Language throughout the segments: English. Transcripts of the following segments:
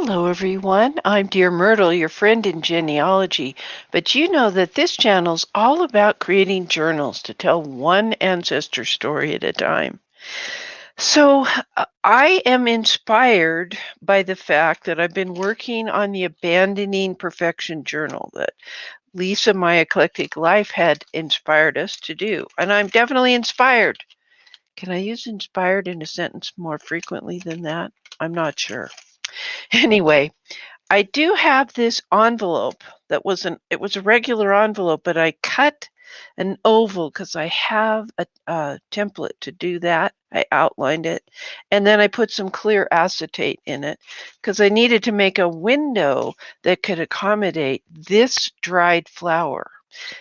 Hello everyone, I'm Dear Myrtle, your friend in genealogy, but you know that this channel's all about creating journals to tell one ancestor story at a time. So I am inspired by the fact that I've been working on the Abandoning Perfection journal that Lisa, My Eclectic Life, had inspired us to do, and I'm definitely inspired. Can I use inspired in a sentence more frequently than that? I'm not sure. Anyway, I do have this envelope that it was a regular envelope, but I cut an oval because I have a template to do that. I outlined it, and then I put some clear acetate in it because I needed to make a window that could accommodate this dried flower.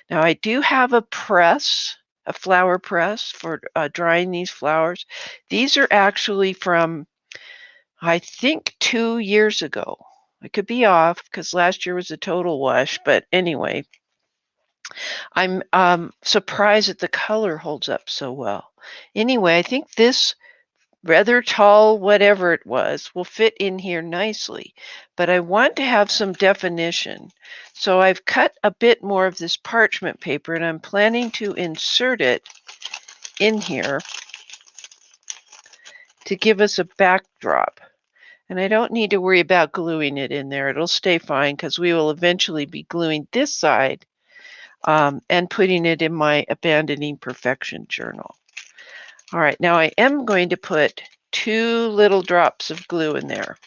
Now I do have a press, a flower press for drying these flowers. These are actually from, I think, 2 years ago. I could be off because last year was a total wash, but anyway, I'm surprised that the color holds up so well. Anyway, I think this rather tall whatever it was will fit in here nicely, but I want to have some definition. So I've cut a bit more of this parchment paper and I'm planning to insert it in here to give us a backdrop. And I don't need to worry about gluing it in there. It'll stay fine because we will eventually be gluing this side and putting it in my Abandoning Perfection journal. All right, now I am going to put 2 little drops of glue in there.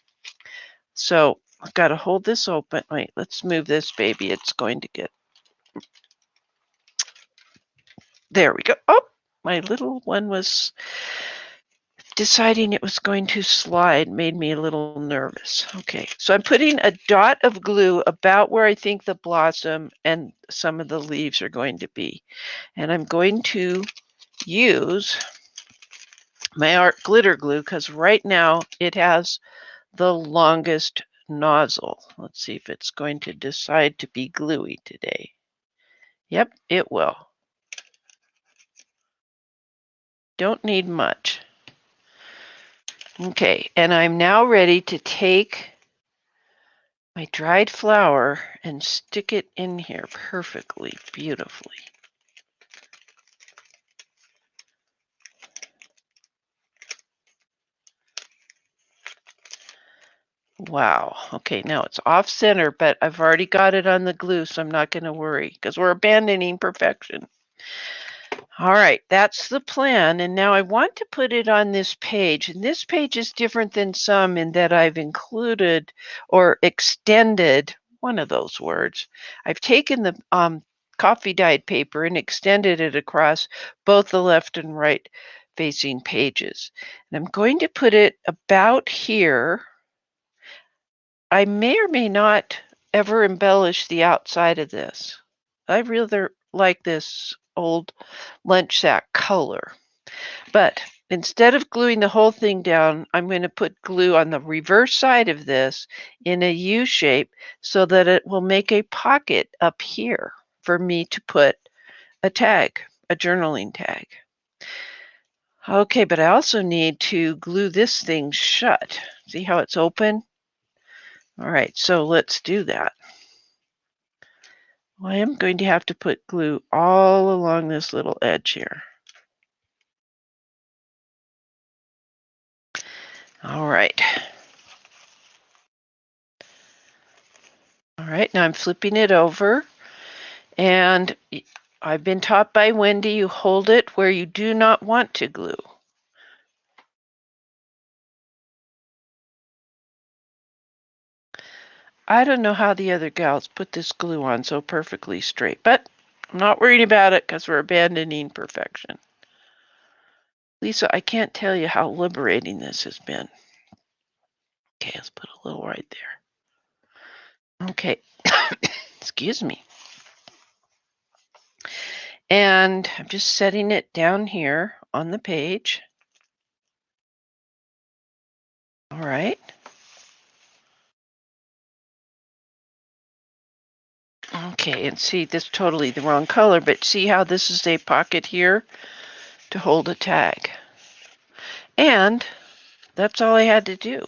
So I've got to hold this open. Wait, let's move this baby. It's going to get, there we go. Oh, my little one was deciding it was going to slide, made me a little nervous. Okay, so I'm putting a dot of glue about where I think the blossom and some of the leaves are going to be. And I'm going to use my art glitter glue because right now it has the longest nozzle. Let's see if it's going to decide to be gluey today. Yep, it will. Don't need much. Okay, and I'm now ready to take my dried flower and stick it in here perfectly, beautifully. Wow. Okay, now it's off center, but I've already got it on the glue, so I'm not going to worry because we're abandoning perfection. All right, that's the plan. And now I want to put it on this page. And this page is different than some in that I've included or extended one of those words. I've taken the coffee dyed paper and extended it across both the left and right facing pages. And I'm going to put it about here. I may or may not ever embellish the outside of this. I really like this old lunch sack color. But instead of gluing the whole thing down, I'm going to put glue on the reverse side of this in a U shape so that it will make a pocket up here for me to put a tag, a journaling tag. Okay, but I also need to glue this thing shut. See how it's open? All right, so let's do that. Well, I am going to have to put glue all along this little edge here. All right. All right, now I'm flipping it over, and I've been taught by Wendy, you hold it where you do not want to glue. I don't know how the other gals put this glue on so perfectly straight, but I'm not worried about it because we're abandoning perfection. Lisa, I can't tell you how liberating this has been. Okay, let's put a little right there. Okay, excuse me. And I'm just setting it down here on the page. All right. Okay, and see, this is totally the wrong color, but see how this is a pocket here to hold a tag. And that's all I had to do.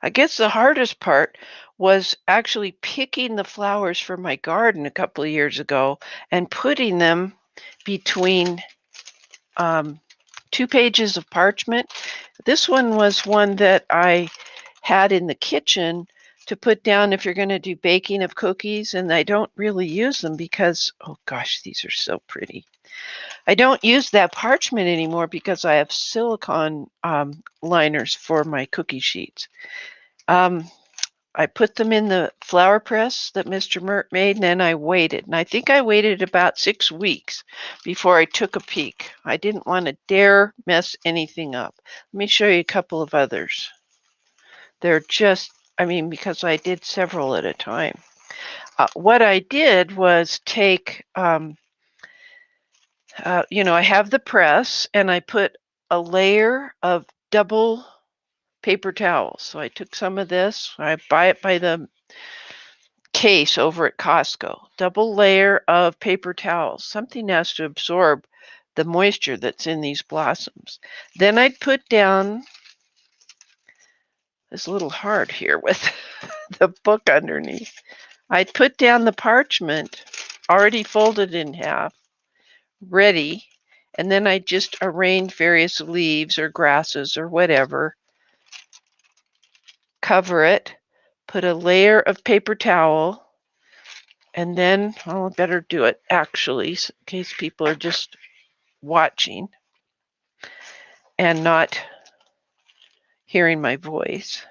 I guess the hardest part was actually picking the flowers for my garden a couple of years ago and putting them between um, 2 pages of parchment. This one was one that I had in the kitchen to put down if you're going to do baking of cookies, and I don't really use them because, oh gosh, these are so pretty. I don't use that parchment anymore because I have silicone liners for my cookie sheets. I put them in the flower press that Mr. Myrt made, and then I waited. And I think I waited about 6 weeks before I took a peek. I didn't want to dare mess anything up. Let me show you a couple of others. They're just, I mean, because I did several at a time. What I did was take, I have the press, and I put a layer of double paper towels. So I took some of this. I buy it by the case over at Costco. Double layer of paper towels. Something has to absorb the moisture that's in these blossoms. Then I'd put down, it's a little hard here with the book underneath. I'd put down the parchment already folded in half, ready, and then I just arrange various leaves or grasses or whatever, cover it, put a layer of paper towel, and then, well, I better do it actually, in case people are just watching and not hearing my voice.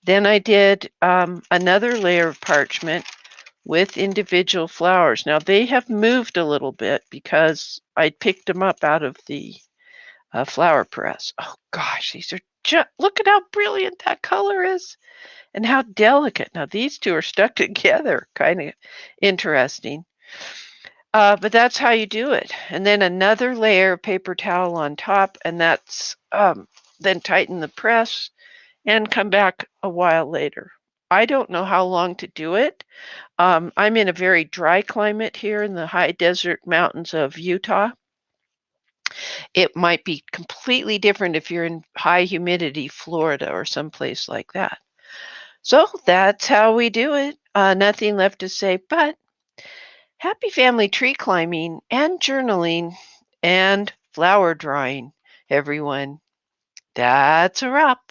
Then I did another layer of parchment with individual flowers. Now they have moved a little bit because I picked them up out of the flower press. Oh gosh, these are just, look at how brilliant that color is and how delicate. Now these two are stuck together, kind of interesting. But that's how you do it. And then another layer of paper towel on top, and that's then tighten the press and come back a while later. I don't know how long to do it. I'm in a very dry climate here in the high desert mountains of Utah. It might be completely different if you're in high humidity Florida or someplace like that. So that's how we do it. Nothing left to say but happy family tree climbing and journaling and flower drawing, everyone. That's a wrap.